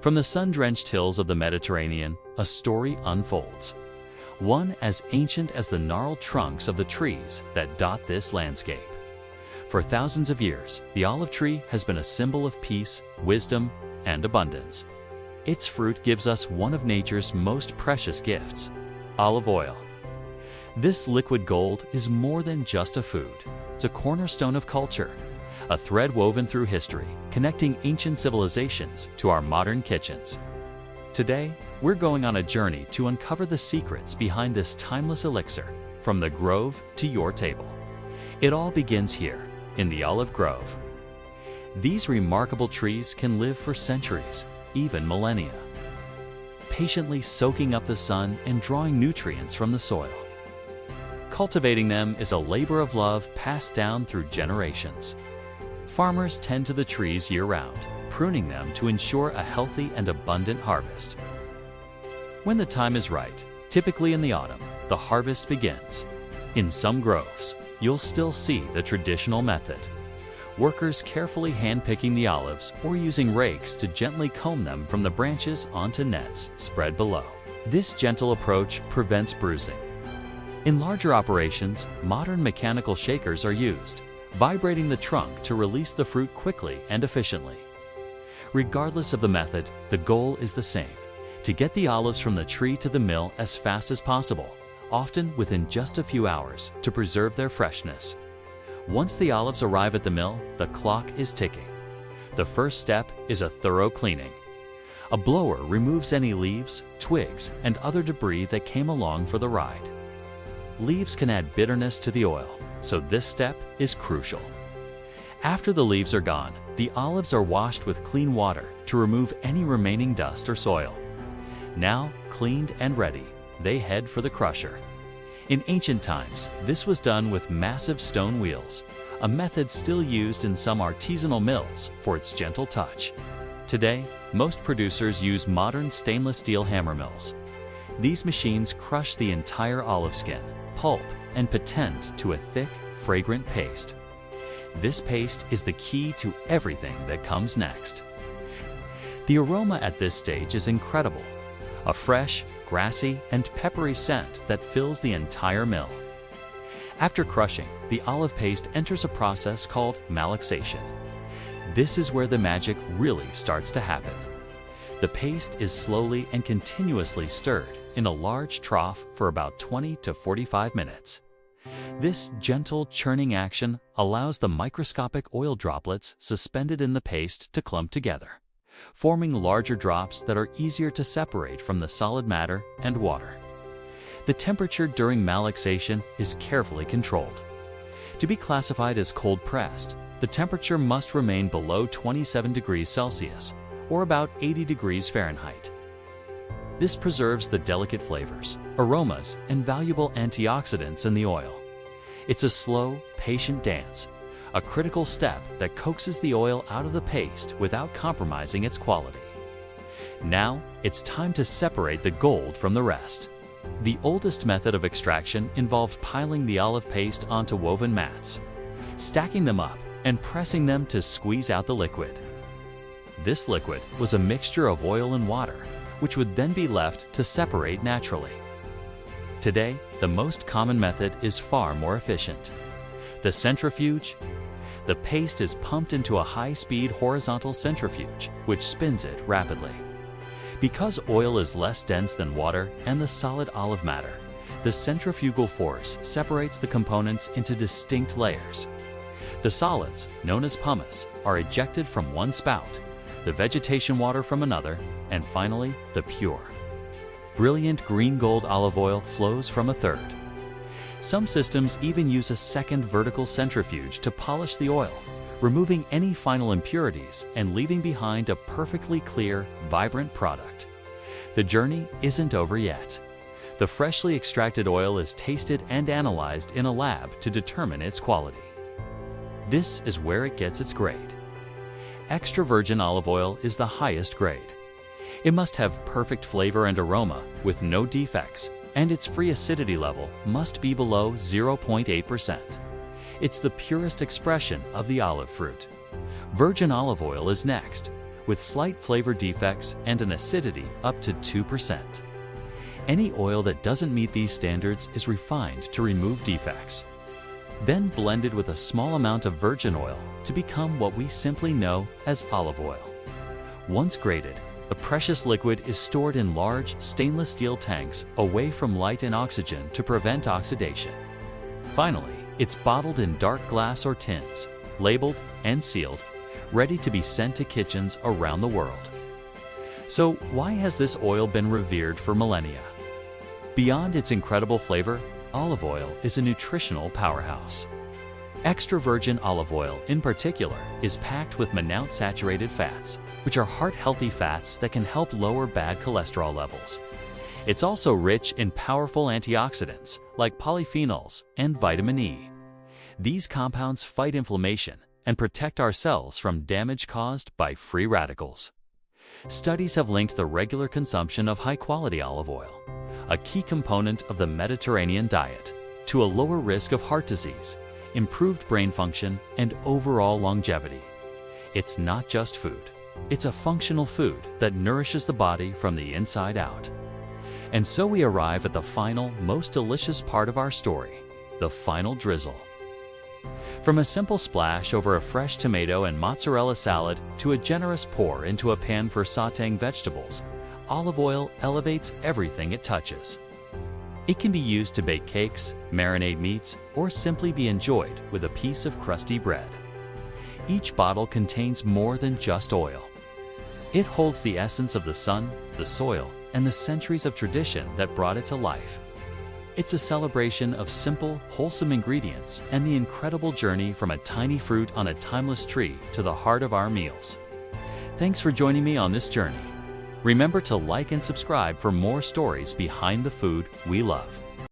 From the sun-drenched hills of the Mediterranean, a story unfolds. One as ancient as the gnarled trunks of the trees that dot this landscape. For thousands of years, the olive tree has been a symbol of peace, wisdom, and abundance. Its fruit gives us one of nature's most precious gifts, olive oil. This liquid gold is more than just a food. It's a cornerstone of culture, a thread woven through history, connecting ancient civilizations to our modern kitchens. Today, we're going on a journey to uncover the secrets behind this timeless elixir, from the grove to your table. It all begins here, in the olive grove. These remarkable trees can live for centuries, even millennia, patiently soaking up the sun and drawing nutrients from the soil. Cultivating them is a labor of love passed down through generations. Farmers tend to the trees year-round, pruning them to ensure a healthy and abundant harvest. When the time is right, typically in the autumn, the harvest begins. In some groves, you'll still see the traditional method. Workers carefully hand-picking the olives or using rakes to gently comb them from the branches onto nets spread below. This gentle approach prevents bruising. In larger operations, modern mechanical shakers are used, vibrating the trunk to release the fruit quickly and efficiently. Regardless of the method, the goal is the same: to get the olives from the tree to the mill as fast as possible, often within just a few hours, to preserve their freshness. Once the olives arrive at the mill, the clock is ticking. The first step is a thorough cleaning. A blower removes any leaves, twigs, and other debris that came along for the ride. Leaves can add bitterness to the oil, so this step is crucial. After the leaves are gone, the olives are washed with clean water to remove any remaining dust or soil. Now, cleaned and ready, they head for the crusher. In ancient times, this was done with massive stone wheels, a method still used in some artisanal mills for its gentle touch. Today, most producers use modern stainless steel hammer mills. These machines crush the entire olive skin, pulp, and patent to a thick, fragrant paste. This paste is the key to everything that comes next. The aroma at this stage is incredible, a fresh, grassy, and peppery scent that fills the entire mill. After crushing, the olive paste enters a process called malaxation. This is where the magic really starts to happen. The paste is slowly and continuously stirred in a large trough for about 20 to 45 minutes. This gentle churning action allows the microscopic oil droplets suspended in the paste to clump together, forming larger drops that are easier to separate from the solid matter and water. The temperature during malaxation is carefully controlled. To be classified as cold-pressed, the temperature must remain below 27 degrees Celsius, or about 80 degrees Fahrenheit. This preserves the delicate flavors, aromas, and valuable antioxidants in the oil. It's a slow, patient dance, a critical step that coaxes the oil out of the paste without compromising its quality. Now, it's time to separate the gold from the rest. The oldest method of extraction involved piling the olive paste onto woven mats, stacking them up, and pressing them to squeeze out the liquid. This liquid was a mixture of oil and water, which would then be left to separate naturally. Today, the most common method is far more efficient. The centrifuge. The paste is pumped into a high-speed horizontal centrifuge, which spins it rapidly. Because oil is less dense than water and the solid olive matter, the centrifugal force separates the components into distinct layers. The solids, known as pumice, are ejected from one spout, the vegetation water from another, and finally, the pure, brilliant green gold olive oil flows from a third. Some systems even use a second vertical centrifuge to polish the oil, removing any final impurities and leaving behind a perfectly clear, vibrant product. The journey isn't over yet. The freshly extracted oil is tasted and analyzed in a lab to determine its quality. This is where it gets its grade. Extra virgin olive oil is the highest grade. It must have perfect flavor and aroma with no defects, and its free acidity level must be below 0.8%. It's the purest expression of the olive fruit. Virgin olive oil is next, with slight flavor defects and an acidity up to 2%. Any oil that doesn't meet these standards is refined to remove defects, then blended with a small amount of virgin oil to become what we simply know as olive oil. Once grated, the precious liquid is stored in large stainless steel tanks away from light and oxygen to prevent oxidation. Finally, it's bottled in dark glass or tins, labeled and sealed, ready to be sent to kitchens around the world. So why has this oil been revered for millennia? Beyond its incredible flavor, olive oil is a nutritional powerhouse. Extra virgin olive oil, in particular, is packed with monounsaturated fats, which are heart-healthy fats that can help lower bad cholesterol levels. It's also rich in powerful antioxidants like polyphenols and vitamin E. These compounds fight inflammation and protect our cells from damage caused by free radicals. Studies have linked the regular consumption of high-quality olive oil, a key component of the Mediterranean diet, to a lower risk of heart disease, improved brain function, and overall longevity. It's not just food. It's a functional food that nourishes the body from the inside out. And so we arrive at the final, most delicious part of our story, the final drizzle. From a simple splash over a fresh tomato and mozzarella salad to a generous pour into a pan for sautéing vegetables, olive oil elevates everything it touches. It can be used to bake cakes, marinate meats, or simply be enjoyed with a piece of crusty bread. Each bottle contains more than just oil. It holds the essence of the sun, the soil, and the centuries of tradition that brought it to life. It's a celebration of simple, wholesome ingredients and the incredible journey from a tiny fruit on a timeless tree to the heart of our meals. Thanks for joining me on this journey. Remember to like and subscribe for more stories behind the food we love.